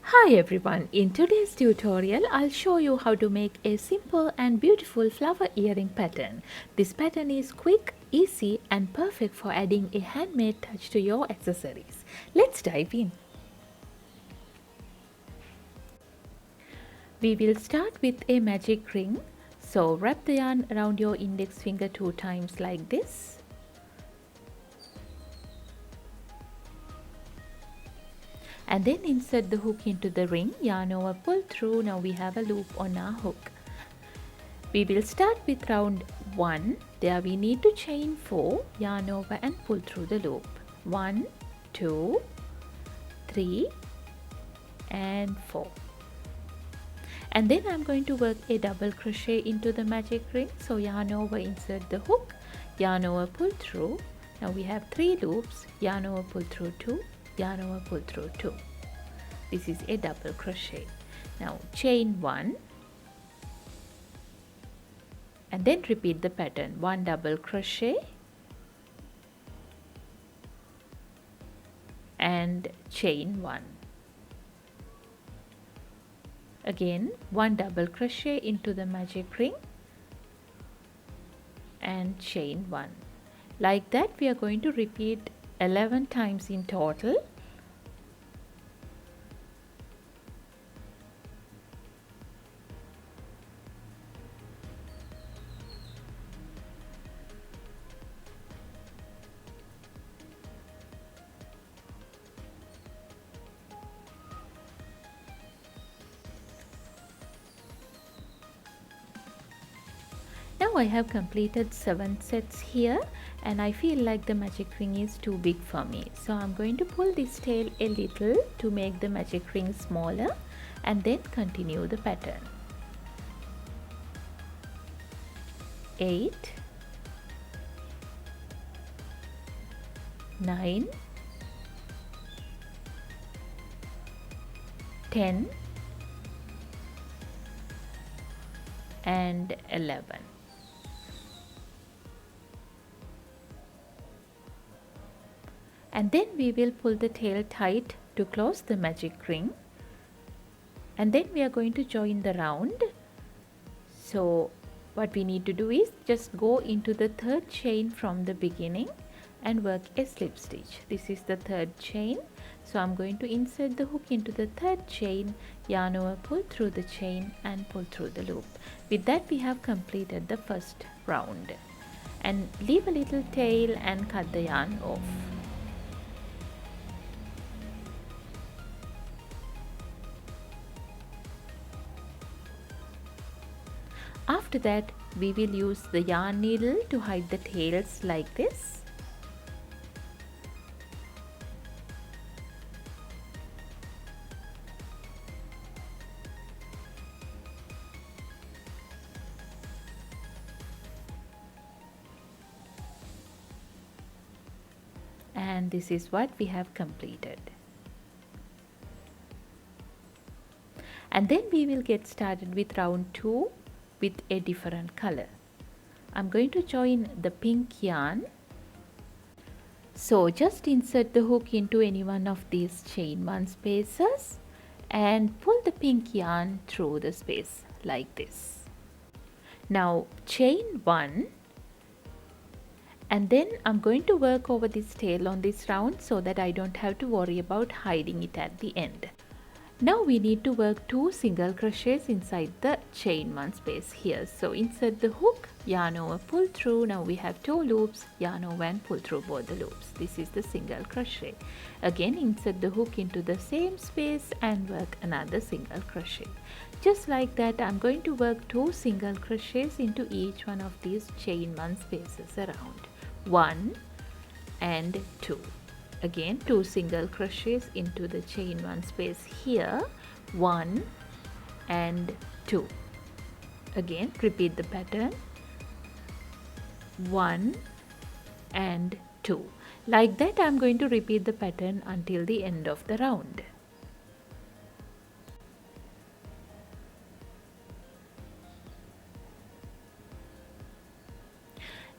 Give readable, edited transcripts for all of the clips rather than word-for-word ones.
Hi everyone, in today's tutorial I'll show you how to make a simple and beautiful flower earring pattern. This pattern is quick, easy and perfect for adding a handmade touch to your accessories. Let's dive in. We will start with a magic ring. So wrap the yarn around your index finger 2 times like this. And then insert the hook into the ring, yarn over, pull through. Now we have a loop on our hook. We will start with round 1. There we need to chain 4, yarn over and pull through the loop. 1, 2, 3 and 4. And then I'm going to work a double crochet into the magic ring. So yarn over, insert the hook, yarn over, pull through. Now we have 3 loops, yarn over, pull through 2, yarn over, pull through 2. This is a double crochet. Now chain 1 and then repeat the pattern. 1 double crochet and chain 1. Again 1 double crochet into the magic ring and chain 1. Like that we are going to repeat 11 times in total. Now I have completed 7 sets here and I feel like the magic ring is too big for me. So I'm going to pull this tail a little to make the magic ring smaller and then continue the pattern. 8, 9, 10 and 11. And then we will pull the tail tight to close the magic ring. And then we are going to join the round. So what we need to do is just go into the 3rd chain from the beginning and work a slip stitch. This is the 3rd chain. So I'm going to insert the hook into the 3rd chain, yarn over, pull through the chain and pull through the loop. With that we have completed the first round. And leave a little tail and cut the yarn off. After that, we will use the yarn needle to hide the tails like this. And this is what we have completed. And then we will get started with round 2 with a different color. I'm going to join the pink yarn. So just insert the hook into any one of these chain 1 spaces and pull the pink yarn through the space like this. Now chain 1 and then I'm going to work over this tail on this round so that I don't have to worry about hiding it at the end. Now we need to work 2 single crochets inside the chain 1 space here. So insert the hook, yarn over, pull through. Now we have 2 loops, yarn over and pull through both the loops. This is the single crochet. Again insert the hook into the same space and work another single crochet. Just like that I'm going to work 2 single crochets into each one of these chain 1 spaces around. 1 and 2. Again 2 single crochets into the chain 1 space here, 1 and 2. Again repeat the pattern, 1 and 2. Like that I'm going to repeat the pattern until the end of the round.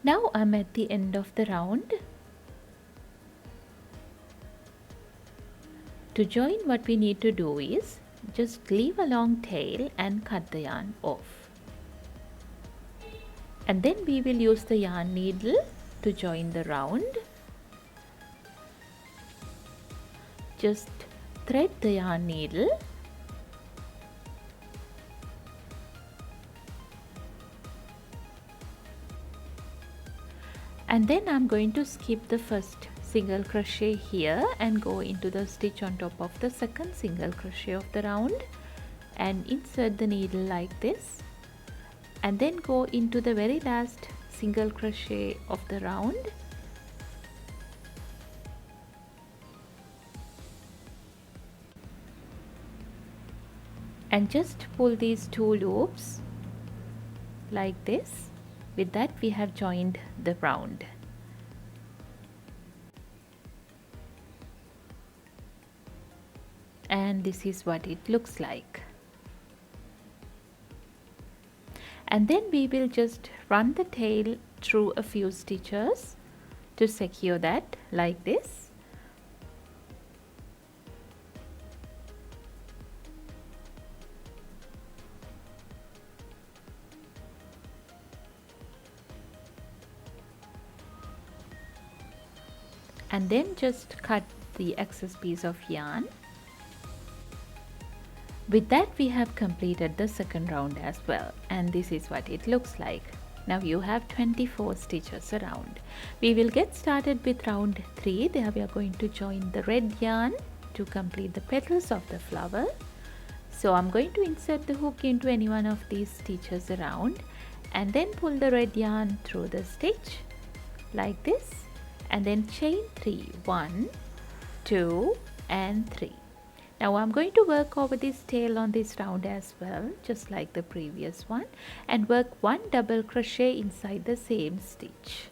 Now I'm at the end of the round. To join, what we need to do is just leave a long tail and cut the yarn off. And then we will use the yarn needle to join the round. Just thread the yarn needle and then I'm going to skip the first single crochet here and go into the stitch on top of the second single crochet of the round and insert the needle like this, and then go into the very last single crochet of the round and just pull these two loops like this. With that, we have joined the round. And this is what it looks like. And then we will just run the tail through a few stitches to secure that like this. And then just cut the excess piece of yarn. With that, we have completed the second round as well, and this is what it looks like. Now you have 24 stitches around. We will get started with round 3. There we are going to join the red yarn to complete the petals of the flower. So I'm going to insert the hook into any one of these stitches around and then pull the red yarn through the stitch like this, and then chain 3, 1, 2 and 3. Now I'm going to work over this tail on this round as well, just like the previous one, and work 1 double crochet inside the same stitch.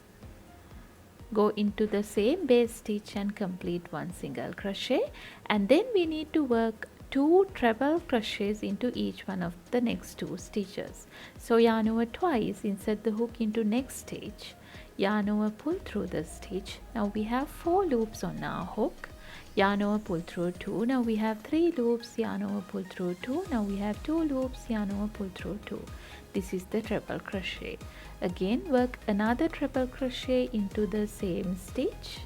Go into the same base stitch and complete 1 single crochet, and then we need to work 2 treble crochets into each one of the next 2 stitches. So yarn over twice, insert the hook into next stitch, yarn over, pull through the stitch. Now we have 4 loops on our hook. Yarn over, pull through 2. Now we have 3 loops, yarn over, pull through 2. Now we have 2 loops, yarn over, pull through 2. This is the treble crochet. Again, work another treble crochet into the same stitch,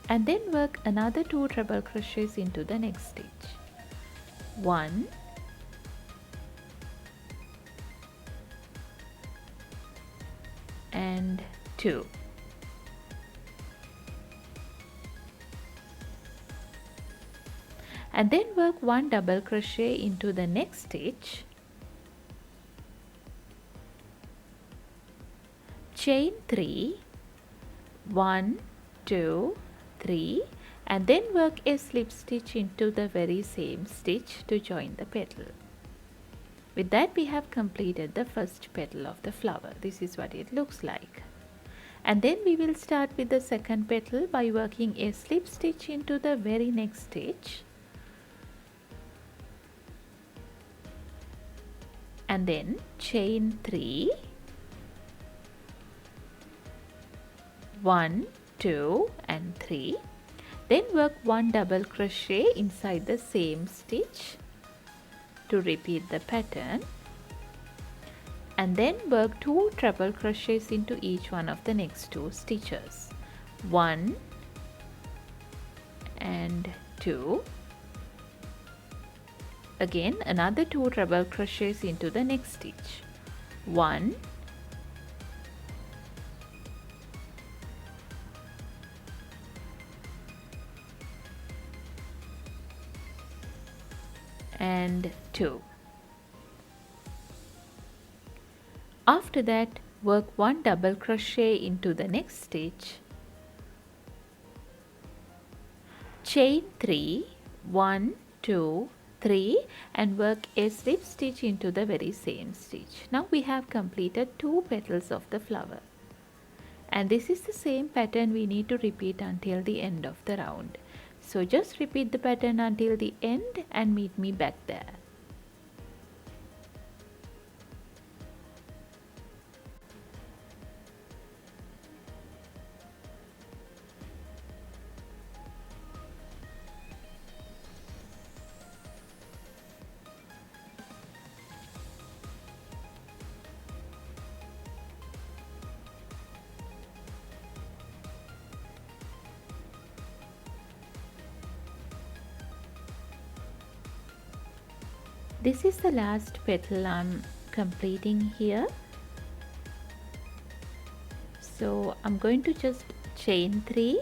and then work another 2 treble crochets into the next stitch. 1, and 2. And then work 1 double crochet into the next stitch, chain 3, 1, 2, 3, and then work a slip stitch into the very same stitch to join the petal. With that, we have completed the first petal of the flower. This is what it looks like. And then we will start with the second petal by working a slip stitch into the very next stitch, and then chain 3, 1, 2 and 3. Then work 1 double crochet inside the same stitch to repeat the pattern, and then work 2 treble crochets into each one of the next 2 stitches. 1 and 2. Again, another 2 treble crochets into the next stitch. 1 and 2. After that, work 1 double crochet into the next stitch, chain 3, 1, 2, 3, and work a slip stitch into the very same stitch. Now we have completed 2 petals of the flower, and this is the same pattern we need to repeat until the end of the round. So just repeat the pattern until the end and meet me back there. This is the last petal I'm completing here. So I'm going to just chain 3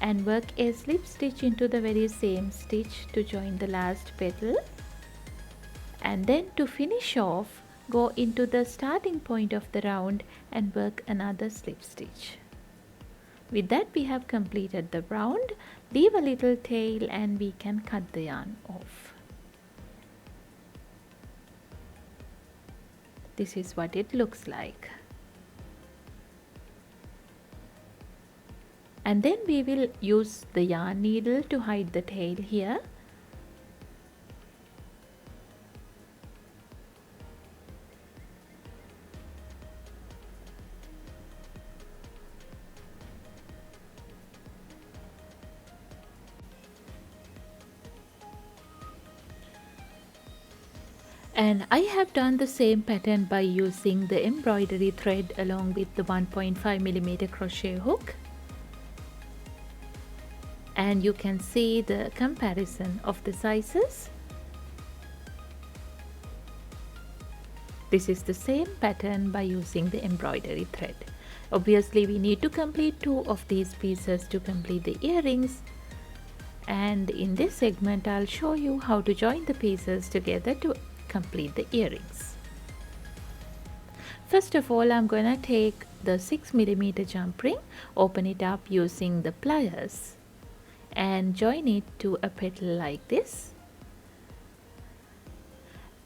and work a slip stitch into the very same stitch to join the last petal, and then to finish off, go into the starting point of the round and work another slip stitch. With that, we have completed the round. Leave a little tail and we can cut the yarn off. This is what it looks like. And then we will use the yarn needle to hide the tail here. And I have done the same pattern by using the embroidery thread along with the 1.5mm crochet hook. And you can see the comparison of the sizes. This is the same pattern by using the embroidery thread. Obviously, we need to complete 2 of these pieces to complete the earrings. And in this segment, I'll show you how to join the pieces together to complete the earrings. First of all, I'm going to take the 6mm jump ring, open it up using the pliers and join it to a petal like this,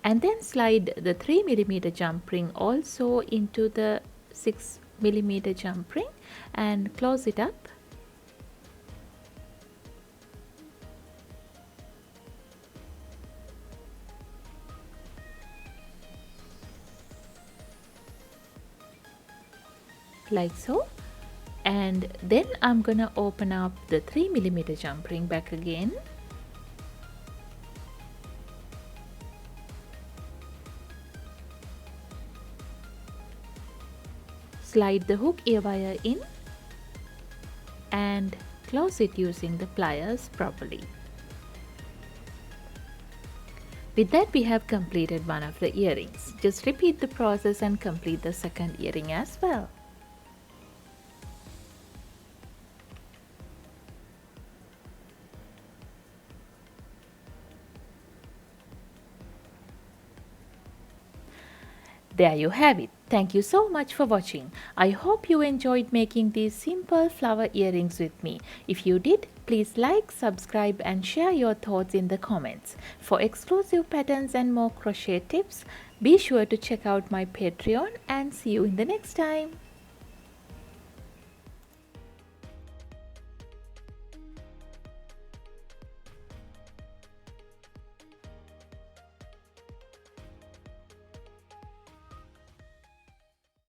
and then slide the 3mm jump ring also into the 6mm jump ring and close it up. Like so. And then I'm gonna open up the 3mm jump ring back again, slide the hook ear wire in and close it using the pliers properly. With that, we have completed one of the earrings. Just repeat the process and complete the second earring as well. There you have it. Thank you so much for watching. I hope you enjoyed making these simple flower earrings with me. If you did, please like, subscribe and share your thoughts in the comments. For exclusive patterns and more crochet tips, be sure to check out my Patreon and see you in the next time.